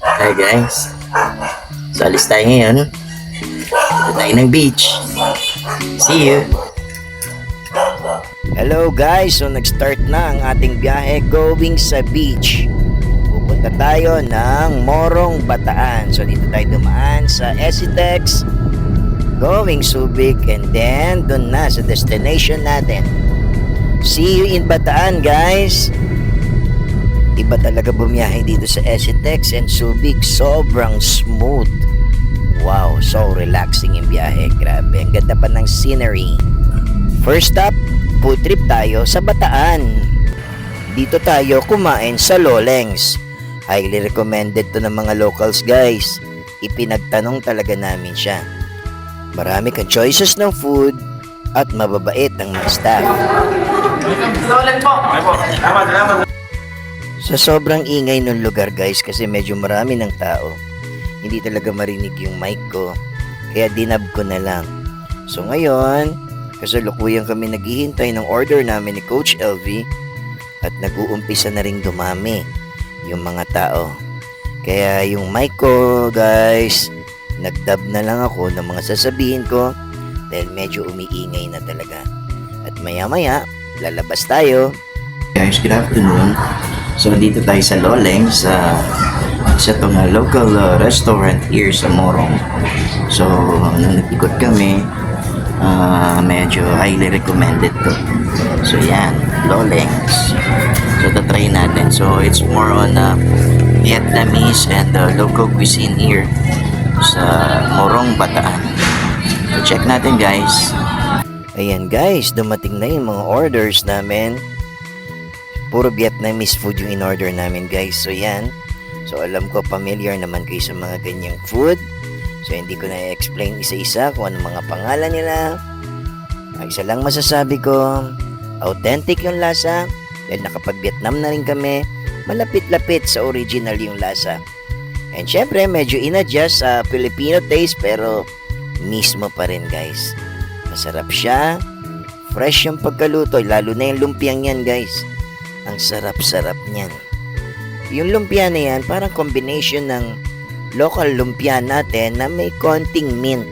Hi guys. So alis tayo ngayon. Punta tayo ng beach. See you. Hello guys, so nag-start na ang ating biyahe going sa beach. Pupunta tayo ng Morong, Bataan. So dito tayo dumaan sa Esitex, going Subic, and then dun na sa destination natin. See you in Bataan guys. Iba talaga bumiyahe dito sa Esitex and Subic. Sobrang smooth. Wow, so relaxing yung biyahe. Grabe, ang ganda pa ng scenery. First stop, food trip tayo sa Bataan. Dito tayo kumain sa Lolengs. Highly recommended to ng mga locals guys. Ipinagtanong talaga namin siya. Marami kang choices ng food at mababait ang mga staff. Sa sobrang ingay ng lugar guys, kasi medyo marami ng tao, hindi talaga marinig yung mic ko, kaya dinab ko na lang. So ngayon, kasalukuyan kami naghihintay ng order namin ni Coach LV at nag-uumpisa na ring dumami yung mga tao. Kaya yung mic ko guys, nagdab na lang ako ng mga sasabihin ko dahil medyo umiingay na talaga. At maya maya, lalabas tayo. Guys, good afternoon. So dito tayo sa Loleng sa isa tong local restaurant here sa Morong. So nung nag-ikot kami, medyo highly recommended to. So yan, Lolengs. So tatry natin. So it's more on Vietnamese and local cuisine here sa Morong, Bataan. So check natin guys. Ayan guys, dumating na yung mga orders namin. Puro Vietnamese food yung in-order namin guys. So yan. So alam ko familiar naman kayo sa mga ganyang food. So hindi ko na i-explain isa-isa kung ano mga pangalan nila. Ang isa lang masasabi ko, authentic yung lasa. Dahil nakapag-Vietnam na rin kami, malapit-lapit sa original yung lasa. And syempre medyo in-adjust sa Filipino taste pero mismo pa rin guys. Masarap siya. Fresh yung pagkaluto, lalo na yung lumpiang yan guys. Ang sarap-sarap niyan. Yung lumpia na yan, parang combination ng local lumpia natin na may konting mint.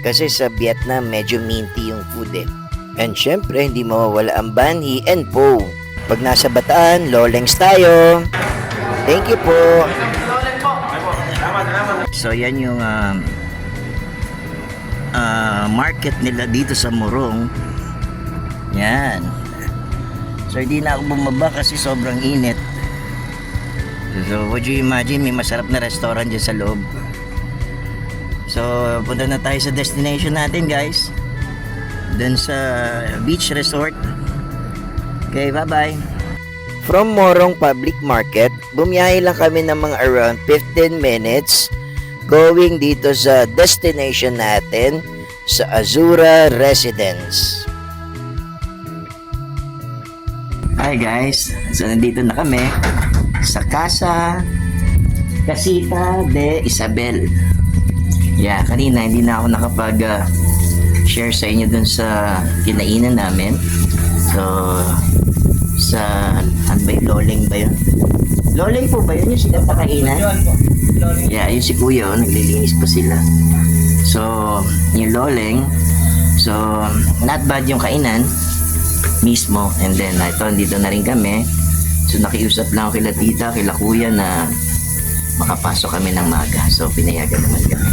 Kasi sa Vietnam, medyo minty yung food eh. And syempre, hindi mawawala ang banh mi and pho. Pag nasa Bataan, Lolengs tayo. Thank you po. So yan yung market nila dito sa Morong. Yan. So hindi na ako bumaba kasi sobrang init. So would you imagine may masarap na restaurant dyan sa loob. So punta na tayo sa destination natin guys. Dun sa beach resort. Okay, bye bye. From Morong Public Market, bumiyahe lang kami ng mga around 15 minutes going dito sa destination natin sa Azura Residence. Hi guys. So nandito na kami sa Casa Casita de Isabel. Yeah, kanina hindi na ako nakapag share sa inyo dun sa kinainan namin. So sa ano ba yun? Loleng ba yun? Loleng po ba yun yung sikat na kainan? Yeah, yung si Kuya naglilinis pa sila. So yung Loleng, so not bad yung kainan mismo. And then ito, dito na rin kami. So nakiusap lang ako kila tita, kila kuya na makapasok kami ng maga. So pinayagan naman kami.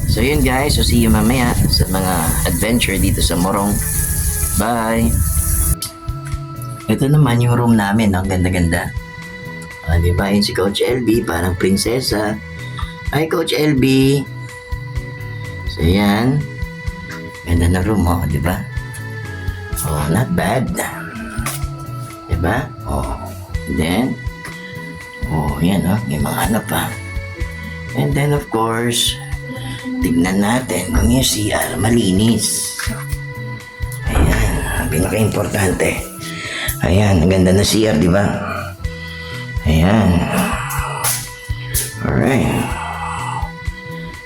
So yun guys, so see you mamaya sa mga adventure dito sa Morong. Bye! Ito naman yung room namin, ang ganda-ganda. Diba yun si Coach LB, parang prinsesa. Hi Coach LB! So yan. Ganda na room oh, diba? Oh, not bad. Diba? Oh. And then, oh, yan oh, may mga ano pa. And then of course, tignan natin kung yung CR malinis. Ayan, ang pinaka-importante. Ayan, ang ganda na CR, diba? Ayan. Alright.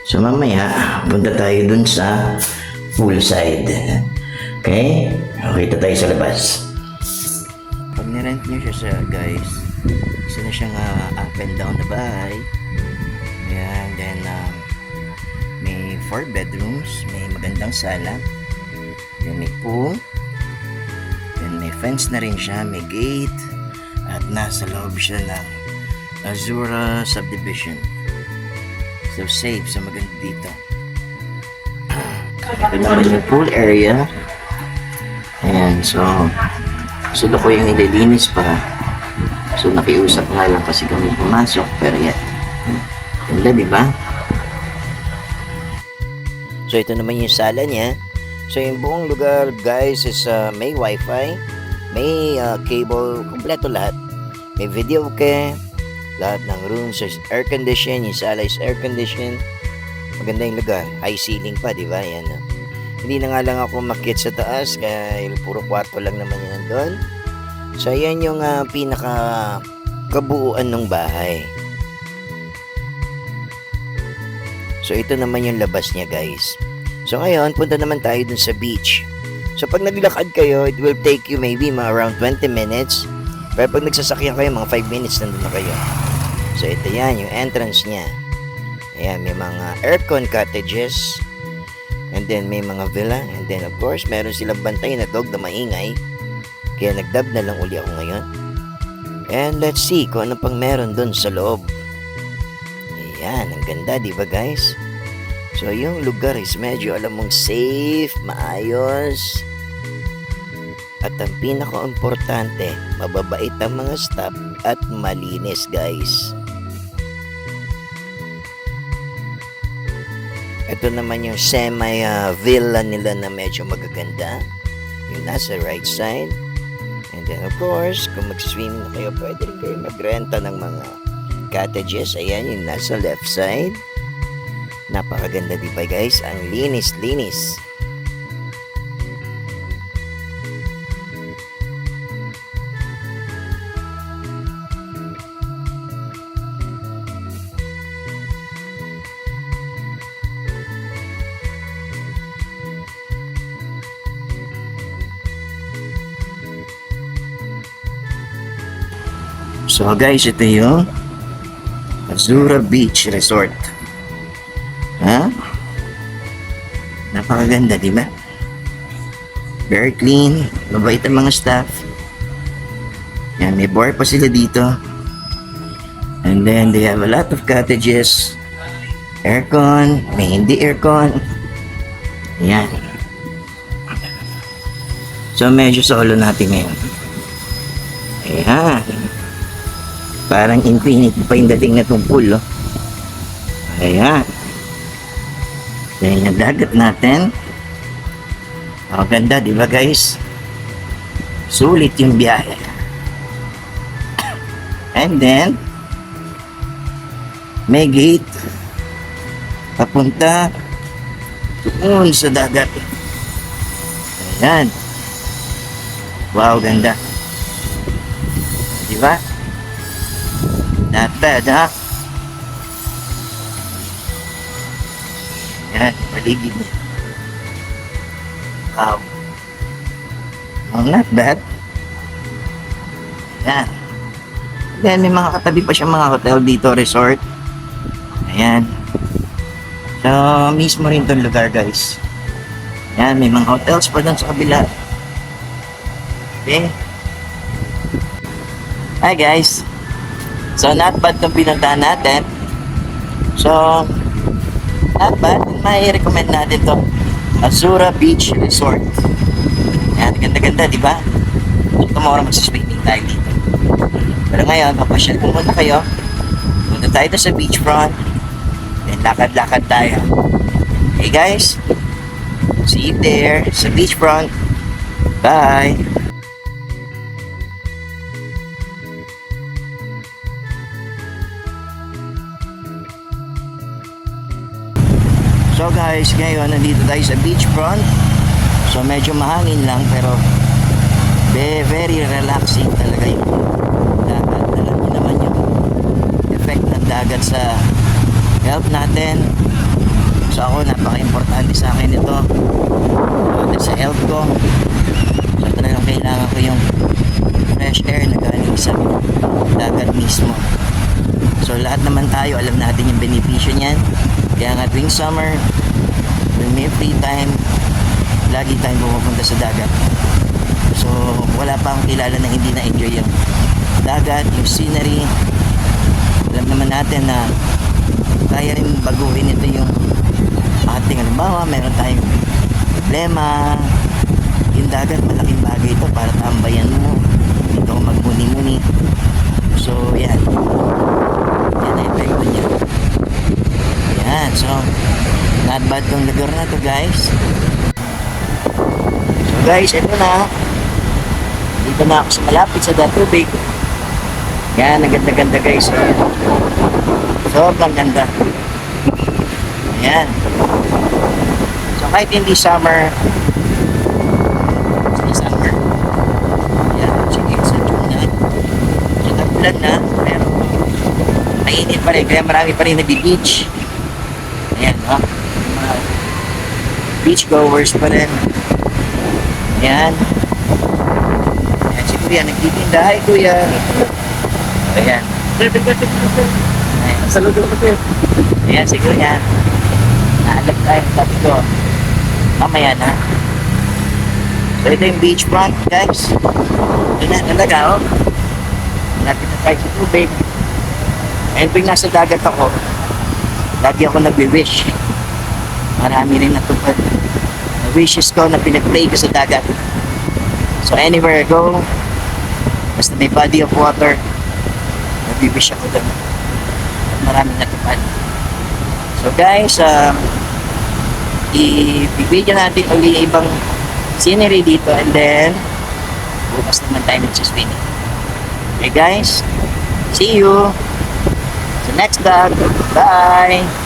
So mamaya, punta tayo dun sa poolside. Okay? Okay, tayo sa labas. Pag nirent nyo siya sa guys, Isa na siyang up and down na bahay. Ayan, then may 4 bedrooms, may magandang sala, then may pool, then may fence na rin siya, may gate, at nasa loob siya ng Azura subdivision. So safe, so maganda dito. Ito naman yung pool area. Ayan, so ko yung nililinis pa. So nakiusap nga lang kasi kami pumasok, pero yan. Ganda, di ba? So ito naman yung sala niya. So yung buong lugar guys is may wifi, may cable, kompleto lahat. May video cam, lahat ng rooms is air condition, yung sala is air condition. Maganda yung lugar, high ceiling pa, di ba? Yan. Hindi na nga lang ako makit sa taas kaya puro kwarto lang naman yan doon. So yan yung pinaka kabuuan ng bahay. So ito naman yung labas niya guys. So ngayon, punta naman tayo dun sa beach. So pag naglakad kayo, it will take you maybe around 20 minutes. Pero pag nagsasakyan kayo, mga 5 minutes nandun na kayo. So ito yan, yung entrance niya. Ayan, may mga aircon cottages. And then may mga villa. And then of course, meron silang bantay na dog na maingay. Kaya nagdab na lang uli ako ngayon. And let's see kung ano pang meron dun sa loob. Ayan, ang ganda, di ba guys? So yung lugar is medyo alam mong safe, maayos. At ang pinaka-importante, mababait ang mga staff at malinis guys. Ito naman yung semi-villa nila na medyo magaganda. Yung nasa right side. And then of course, kung mag-swim na kayo, pwede rin kayo magrenta ng mga cottages. Ayan, yung nasa left side. Napakaganda di ba guys? Ang linis-linis. So guys, ito yung Azura Beach Resort. Ha? Napakaganda, di ba? Very clean, mabait ang mga staff. Yan, may bar pa sila dito. And then they have a lot of cottages. Aircon, may hindi aircon. Yan. So medyo solo natin ngayon. Ayan. Parang infinity pa yung dating na itong pool, oh. Ayan. Ayan yung dagat natin. Ang ganda, di ba guys? Sulit yung biyahe. And then, may gate papunta doon sa dagat. Ayan. Wow, ganda. Di ba? Not bad, ha? Yan, paligid niya. Wow. Well, not bad. Yan. Then, may mga katabi pa siya mga hotel dito, resort. Ayan. So, mismo rin itong lugar, guys. Yan, may mga hotels pa doon sa kabila. Okay. Hi, guys. So, not bad itong pinuntahan natin. So, not bad. May recommend natin to Azura Beach Resort. Yan, ganda-ganda, di ba? So, tomorrow magsiswimming tayo dito. Pero ngayon, papasyal kung muna kayo. Punta tayo sa beachfront. Then, lakad-lakad tayo. Hey guys, see you there sa beachfront. Bye! So guys, ngayon nandito tayo sa beachfront. So medyo mahangin lang pero very relaxing talaga yung dagat. Alam niyo naman yung effect ng dagat sa health natin. So ako, napaka-importante sa akin ito. Sa health ko. So talagang kailangan ko yung fresh air na galing sa dagat mismo. So lahat naman tayo alam natin yung benepisyo niyan. Kaya nga tuwing summer, when may free time, lagi tayong pumupunta sa dagat. So wala pa akong kilala na hindi na-enjoy yung dagat, yung scenery. Alam naman natin na kaya rin baguhin ito yung ating halimbawa, meron tayong problema. Yung dagat, malaking bagay ito para tambayan mo. Dito magmuni-muni. So yan. Yan ang epekto niya. Yan. So not bad tong lugar na to guys. So guys, ito na. Dito na ako sa malapit sa tubig. Yan, ang ganda-ganda guys. Sobrang ganda. Ayan. So kahit hindi summer, ayan, sige, sa June na. So tagulan na, pero mainit pa rin, kaya marami pa rin nag-beach. Ayan, ha? Mga beach goers pa rin. Ayan. Ayan, si Kuya nagtitinda. Hi Kuya. Ayan. Ayan. Saludo ko sir. Ayan, siguro yan. Naalag tayo ng tabi ko. Mamaya na. So, ito yung beachfront, guys. Ito na talaga, oh. Malapit na tayo sa tubig. And pag nasa dagat ako, lagi ako nagwi-wish. Marami rin natupad. The wishes ko na pinag-play ko sa dagat. So, anywhere I go, basta may body of water, nagwi-wish ako doon. Maraming natupad. So guys, i-video natin uli ibang scenery dito and then bukas naman tayo nagsiswimming. Okay guys, see you sa next vlog. Bye!